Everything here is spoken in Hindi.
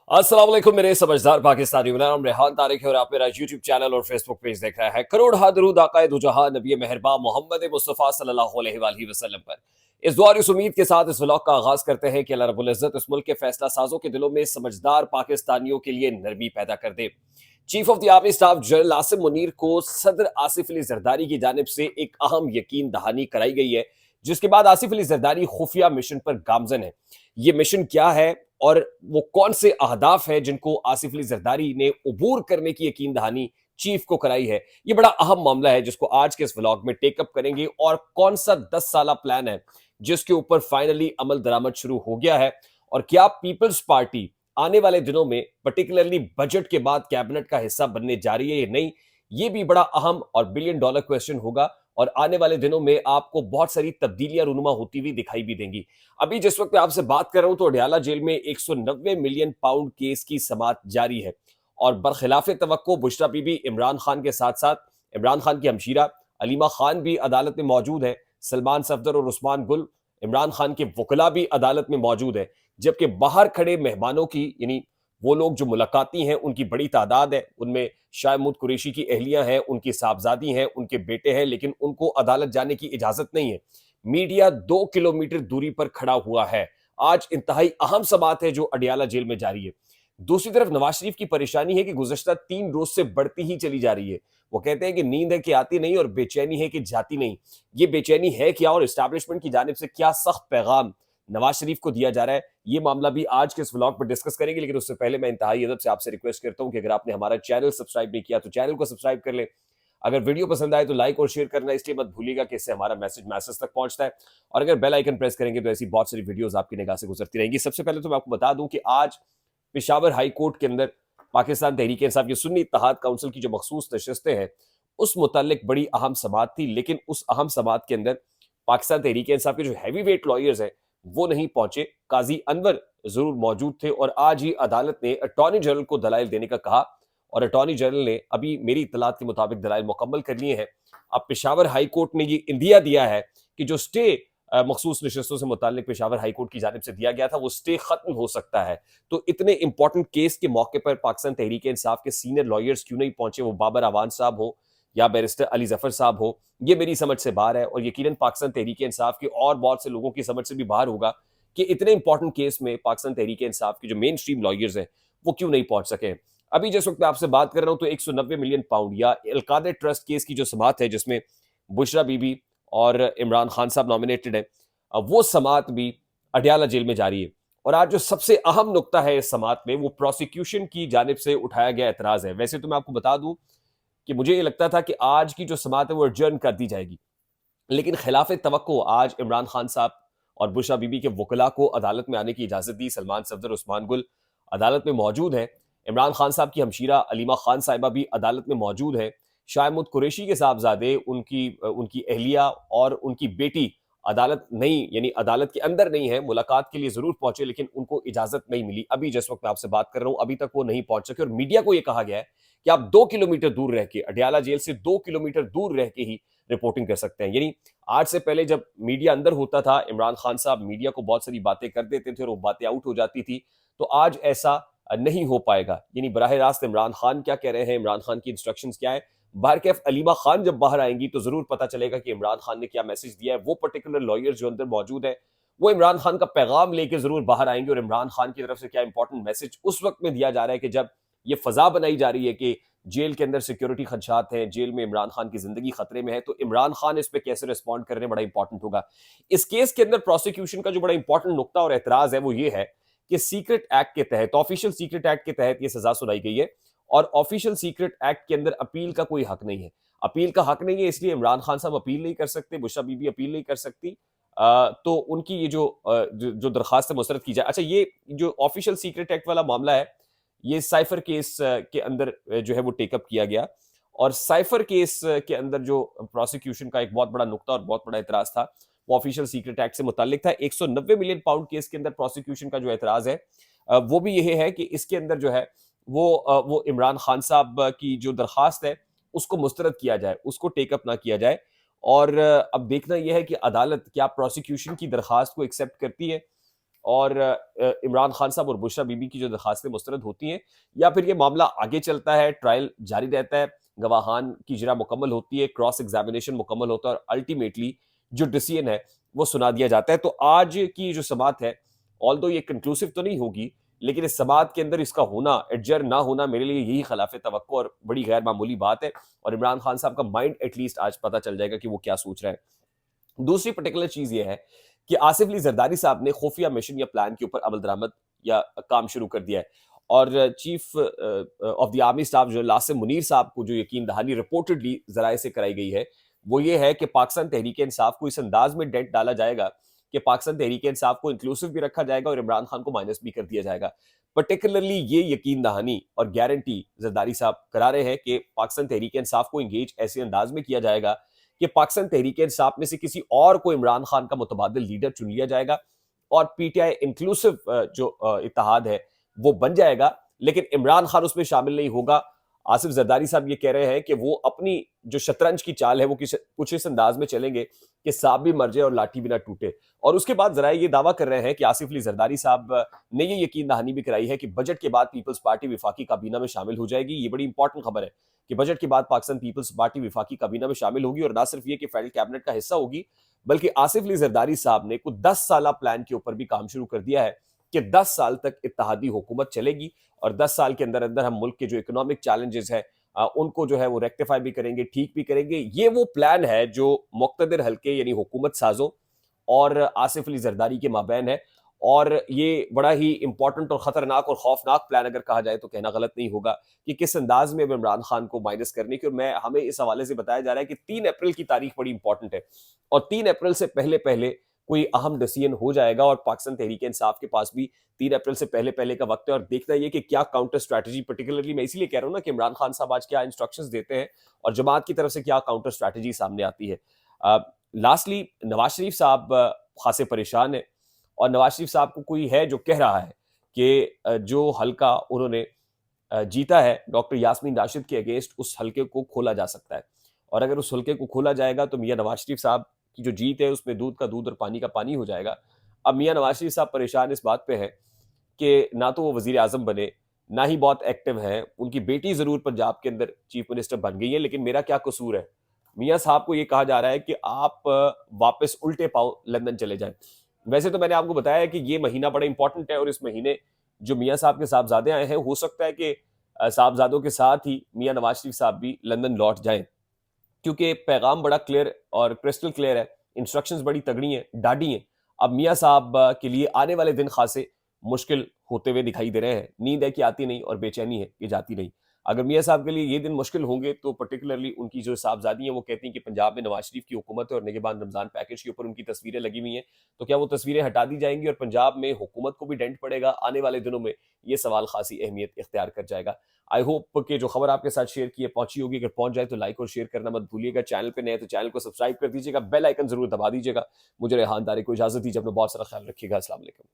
अस्सलाम वालेकुम मेरे समझदार पाकिस्तानी। मेरा नाम रेहान तारिक है और आप मेरा यूट्यूब चैनल और फेसबुक पेज देख रहे हैं। करोड़ हा दरूद आकाए दो जहां नबी मेहरबा मोहम्मद मुस्तफ़ा सल्लल्लाहु अलैहि वसल्लम पर। इस दुआ और इस उम्मीद के साथ इस व्लॉग का आगाज करते हैं कि अल्लाह रब्बुल इज्जत इस मुल्क के फैसला साजों के दिलों में समझदार पाकिस्तानियों के लिए नरमी पैदा कर दे। Chief of the army staff general Asim Munir को सदर आसिफ अली जरदारी की जानिब से एक अहम यकीन दहानी कराई गई है, जिसके बाद आसिफ अली जरदारी खुफिया मिशन पर गामजन है। ये मिशन क्या है और वो कौन से अहदाफ है जिनको आसिफ अली जरदारी ने उबूर करने की यकीन दहानी चीफ को कराई है, ये बड़ा अहम मामला है जिसको आज के इस व्लॉग में टेकअप करेंगे। और कौन सा 10 साल प्लान है जिसके ऊपर फाइनली अमल दरामद शुरू हो गया है, और क्या पीपल्स पार्टी आने वाले दिनों में पर्टिकुलरली बजट के बाद कैबिनेट का हिस्सा बनने जा रही है या नहीं, ये भी बड़ा अहम और बिलियन डॉलर क्वेश्चन होगा। और आने वाले दिनों में आपको बहुत सारी तब्दीलियां रूनुमा होती हुई दिखाई भी देंगी। अभी जिस वक्त मैं आपसे बात कर रहा हूं तो अडयाला जेल में 190 मिलियन पाउंड केस की समाअत जारी है। और बरखिलाफ तवक्को बुशरा बीबी इमरान खान के साथ साथ इमरान खान की हमशीरा अलीमा खान भी अदालत में मौजूद है। सलमान सफदर और उस्मान गुल इमरान खान के वकला भी अदालत में मौजूद है। जबकि बाहर खड़े मेहमानों की, यानी वो लोग जो मुलाकाती हैं, उनकी बड़ी तादाद है। उनमें शायमुद कुरैशी की अहलियां हैं, उनकी साहबजादी हैं, उनके बेटे हैं, लेकिन उनको अदालत जाने की इजाजत नहीं है। मीडिया 2 किलोमीटर दूरी पर खड़ा हुआ है। आज इंतहाई अहम समाअत है जो अडयाला जेल में जारी है। दूसरी तरफ नवाज शरीफ की परेशानी है कि गुज़श्ता 3 रोज से बढ़ती ही चली जा रही है। वो कहते हैं कि नींद है कि आती नहीं और बेचैनी है कि जाती नहीं। ये बेचैनी है क्या और एस्टैब्लिशमेंट की जानिब से क्या सख्त पैगाम नवाज शरीफ को दिया जा रहा है, ये मामला भी आज के इस व्लॉग पर डिस्कस करेंगे। लेकिन उससे पहले मैं इंतहाई अदब से आपसे रिक्वेस्ट करता हूं कि अगर आपने हमारा चैनल सब्सक्राइब नहीं किया तो चैनल को सब्सक्राइब कर ले। अगर वीडियो पसंद आए तो लाइक और शेयर करना इसलिए मत भूलिएगा कि इससे हमारा मैसेज तक पहुंचता है। और अगर बेल आइकन प्रेस करेंगे तो ऐसी बहुत सारी वीडियोस आपकी निगाह से गुजरती रहेंगी। सबसे पहले तो मैं आपको बता दूं कि आज पेशावर हाई कोर्ट के अंदर पाकिस्तान तहरीक इंसाफ की सुन्नी इत्तेहाद काउंसिल की जो मखसूस नशस्तें हैं, उस मुतालिक बड़ी अहम समाअत थी। लेकिन उस अहम समाअत के अंदर पाकिस्तान तहरीक इंसाफ के जो हैवी वेट लॉयर्स हैं वो नहीं पहुंचे। काजी अनवर जरूर मौजूद थे और आज ही अदालत ने अटॉर्नी जनरल को दलाइल देने का कहा। और अटॉर्नी जनरल ने अभी मेरी इत्तलात के मुताबिक दलाइल मुकम्मल कर लिए हैं। अब पेशावर हाई कोर्ट ने ये इंदिया दिया है कि जो स्टे मखसूस नशस्तों से मुतालिक पेशावर हाई कोर्ट की जानिब से दिया गया था वो स्टे खत्म हो सकता है। तो इतने इंपॉर्टेंट केस के मौके पर पाकिस्तान तहरीक इंसाफ के सीनियर लॉयर्स क्यों नहीं पहुंचे, वो बाबर अवान साहब हो या बैरिस्टर अली जफर साहब हो, ये मेरी समझ से बाहर है। और यकीनन पाकिस्तान तहरीक इंसाफ के और बहुत से लोगों की समझ से भी बाहर होगा कि इतने इंपॉर्टेंट केस में पाकिस्तान तहरीक इंसाफ के जो मेन स्ट्रीम लॉयर्स हैं वो क्यों नहीं पहुंच सके। अभी जिस वक्त मैं आपसे बात कर रहा हूं तो 190 मिलियन पाउंड या अलकादर ट्रस्ट केस की जो समाअत है जिसमें बुशरा बीबी और इमरान खान साहब नॉमिनेटेड है, वो समाअत भी अडयाला जेल में जारी है। और आज जो सबसे अहम नुक्ता है इस समाअत में वो प्रोसिक्यूशन की जानिब से उठाया गया एतराज है। वैसे तो मैं आपको बता दूं कि मुझे ये लगता था कि आज की जो समाअत है वो एडजर्न कर दी जाएगी, लेकिन खिलाफ तवक्को आज इमरान खान साहब और बुशरा बीबी के वकला को अदालत में आने की इजाजत दी। सलमान सफदर, उस्मान गुल अदालत में मौजूद है। इमरान खान साहब की हमशीरा अलीमा खान साहिबा भी अदालत में मौजूद है। शायमुद कुरैशी के साहबजादे, उनकी उनकी अहलिया और उनकी बेटी अदालत नहीं, यानी अदालत के अंदर नहीं है, मुलाकात के लिए जरूर पहुंचे लेकिन उनको इजाजत नहीं मिली। अभी जिस वक्त मैं आपसे बात कर रहा हूं अभी तक वो नहीं पहुंच सके। और मीडिया को यह कहा गया है कि आप 2 किलोमीटर दूर रह के, अडयाला जेल से 2 किलोमीटर दूर रह के ही रिपोर्टिंग कर सकते हैं। यानी आज से पहले जब मीडिया अंदर होता था, इमरान खान साहब मीडिया को बहुत सारी बातें कर देते थे और वो बातें आउट हो जाती थी। तो आज ऐसा नहीं हो पाएगा। यानी बराह रास्त इमरान खान क्या कह रहे हैं, इमरान खान की इंस्ट्रक्शंस क्या है, बाहर कैफ अलीमा खान जब बाहर आएंगी तो जरूर पता चलेगा कि इमरान खान ने क्या मैसेज दिया है। वो पर्टिकुलर लॉयर जो अंदर मौजूद है वो इमरान खान का पैगाम लेके जरूर बाहर आएंगे। और इमरान खान की तरफ से क्या इंपॉर्टेंट मैसेज उस वक्त में दिया जा रहा है कि जब ये फजा बनाई जा रही है कि जेल के अंदर सिक्योरिटी खदशात हैं, जेल में इमरान खान की जिंदगी खतरे में है, तो इमरान खान इस पे कैसे रिस्पॉन्ड कर रहे हैं, बड़ा इंपॉर्टेंट होगा। इस केस के अंदर प्रोसिक्यूशन का जो बड़ा इंपॉर्टेंट नुकता और एतराज है वो ये है कि सीक्रेट एक्ट के तहत, ऑफिशियल सीक्रेट एक्ट के तहत ये सजा सुनाई गई है। और ऑफिशियल सीक्रेट एक्ट के अंदर अपील का कोई हक नहीं है। अपील का हक नहीं है इसलिए इमरान खान साहब अपील नहीं कर सकते, बुशरा बीबी अपील नहीं कर सकती। तो उनकी ये जो दरखास्त मुस्तरद की जाए। अच्छा, ये जो ऑफिशियल सीक्रेट एक्ट वाला मामला है ये साइफर केस के अंदर जो है वो टेकअप किया गया। और साइफर केस के अंदर जो प्रोसिक्यूशन का एक बहुत बड़ा नुकता और बहुत बड़ा एतराज था वो ऑफिशियल सीक्रेट एक्ट से मुतालिक था। 190 मिलियन पाउंड केस के अंदर प्रोसिक्यूशन का जो एतराज है वो भी यही है कि इसके अंदर जो है वो इमरान खान साहब की जो दरखास्त है उसको मुस्तरद किया जाए, उसको टेकअप ना किया जाए। और अब देखना यह है कि अदालत क्या प्रोसिक्यूशन की दरखास्त को एक्सेप्ट करती है और इमरान खान साहब और बुशरा बीबी की जो दरखास्तें मुस्तरद होती हैं, या फिर ये मामला आगे चलता है, ट्रायल जारी रहता है, गवाहान की इजरा मुकम्मल होती है, क्रॉस एग्जामिनेशन मुकम्मल होता है और अल्टीमेटली जो डिसीजन है वो सुना दिया जाता है। तो आज की जो समात है, ऑल्दो ये कंक्लूसिव तो नहीं होगी, लेकिन इस समात के अंदर इसका होना, एडजर ना होना, मेरे लिए यही खिलाफ तवक्को और बड़ी गैर मामूली बात है। और इमरान खान साहब का माइंड एटलीस्ट आज पता चल जाएगा कि वो क्या सोच रहे हैं। दूसरी पर्टिकुलर चीज ये है कि आसिफ अली जरदारी साहब ने खुफिया मिशन या प्लान के ऊपर अमल दरामद या काम शुरू कर दिया है। और chief of the army staff जो लासिम मुनीर साहब को जो यकीन दहानी रिपोर्टेडली जराए से कराई गई है, वो ये है कि पाकिस्तान तहरीक इंसाफ को इस अंदाज में डेंट डाला जाएगा कि पाकिस्तान तहरीक इंसाफ को इंक्लूसिव भी रखा जाएगा और इमरान खान को माइनस भी कर दिया जाएगा। पर्टिकुलरली ये यकीन दहानी और गारंटी जरदारी साहब करा रहे हैं कि पाकिस्तान तहरीक इंसाफ को इंगेज ऐसे अंदाज में किया जाएगा कि पाकिस्तान तहरीक इंसाफ में से किसी और को इमरान खान का मुतबादिल लीडर चुन लिया जाएगा और पीटीआई इंक्लूसिव जो इत्तेहाद है वो बन जाएगा, लेकिन इमरान खान उसमें शामिल नहीं होगा। आसिफ जरदारी साहब ये कह रहे हैं कि वो अपनी जो शतरंज की चाल है वो कुछ इस अंदाज में चलेंगे कि सांप भी मर जाए और लाठी भी ना टूटे। और उसके बाद जरा ये दावा कर रहे हैं कि आसिफ अली जरदारी साहब ने ये यकीन दहानी भी कराई है कि बजट के बाद पीपल्स पार्टी विफाकी काबीना में शामिल हो जाएगी। ये बड़ी इंपॉर्टेंट खबर है कि बजट के बाद पाकिस्तान पीपल्स पार्टी विफाकी काबीना में शामिल होगी और ना सिर्फ ये कि फेडरल कैबिनेट का हिस्सा होगी, बल्कि आसिफ अली जरदारी साहब ने कुछ 10 साल प्लान के ऊपर भी काम शुरू कर दिया है कि 10 साल तक इत्तेहादी हुकूमत चलेगी और 10 साल के अंदर अंदर हम मुल्क के जो इकोनॉमिक चैलेंजेस है उनको जो है वो रेक्टिफाई भी करेंगे, ठीक भी करेंगे। ये वो प्लान है जो मुक्तदिर हल्के यानी हुकूमत साजों और आसिफ अली जरदारी के माबैन है। और ये बड़ा ही इंपॉर्टेंट और खतरनाक और खौफनाक प्लान अगर कहा जाए तो कहना गलत नहीं होगा कि किस अंदाज में इमरान खान को माइनस करने की। और मैं हमें इस हवाले से बताया जा रहा है कि 3 अप्रैल की तारीख बड़ी इंपॉर्टेंट है और 3 अप्रैल से पहले पहले कोई अहम डिसीजन हो जाएगा और पाकिस्तान तहरीक इंसाफ के पास भी 3 अप्रैल से पहले पहले का वक्त है। और देखना ये कि क्या काउंटर स्ट्रैटेजी, पर्टिकुलरली मैं इसीलिए कह रहा हूं ना कि इमरान खान साहब आज क्या इंस्ट्रक्शंस देते हैं और जमात की तरफ से क्या काउंटर स्ट्रैटेजी सामने आती है। लास्टली नवाज शरीफ साहब खासे परेशान है और नवाज शरीफ साहब को कोई है जो कह रहा है कि जो हल्का उन्होंने जीता है डॉक्टर यास्मीन राशिद के अगेंस्ट, उस हल्के को खोला जा सकता है। और अगर उस हल्के को खोला जाएगा तो मियां नवाज शरीफ साहब की जो जीत है उसमें दूध का दूध और पानी का पानी हो जाएगा। अब मियां नवाज शरीफ साहब परेशान इस बात पे है कि ना तो वो वजीर आजम बने, ना ही बहुत एक्टिव हैं। उनकी बेटी जरूर पंजाब के अंदर चीफ मिनिस्टर बन गई है, लेकिन मेरा क्या कसूर है। मियां साहब को ये कहा जा रहा है कि आप वापस उल्टे पांव लंदन चले जाएं। वैसे तो मैंने आपको बताया है कि ये महीना बड़ा इंपॉर्टेंट है और इस महीने जो मियां साहब के साहबजादे आए हैं, हो सकता है कि साहबजादों के साथ ही मियां नवाज शरीफ साहब भी लंदन लौट जाएं, क्योंकि पैगाम बड़ा क्लियर और क्रिस्टल क्लियर है, इंस्ट्रक्शंस बड़ी तगड़ी हैं, डाढ़ी हैं। अब मियां साहब के लिए आने वाले दिन खासे मुश्किल होते हुए दिखाई दे रहे हैं। नींद है कि आती नहीं और बेचैनी है कि जाती नहीं। अगर मियां साहब के लिए ये दिन मुश्किल होंगे तो पर्टिकुलरली उनकी जो साहबजादी हैं वो कहती हैं कि पंजाब में नवाज शरीफ की हुकूमत है और निगहबान रमजान पैकेज के ऊपर उनकी तस्वीरें लगी हुई हैं, तो क्या वो तस्वीरें हटा दी जाएंगी और पंजाब में हुकूमत को भी डेंट पड़ेगा आने वाले दिनों में? ये सवाल खासी अहमियत इख्तियार कर जाएगा। आई होप कि जो खबर आपके साथ शेयर की है पहुंची होगी। अगर पहुंच जाए तो लाइक और शेयर करना मत भूलिएगा। चैनल पे नए तो चैनल को सब्सक्राइब कर दीजिएगा, बेल आइकन जरूर दबा दीजिएगा। मुझे रेहान तारिक को इजाजत दीजिए, अपना बहुत सारा ख्याल रखिएगा। अस्सलाम वालेकुम।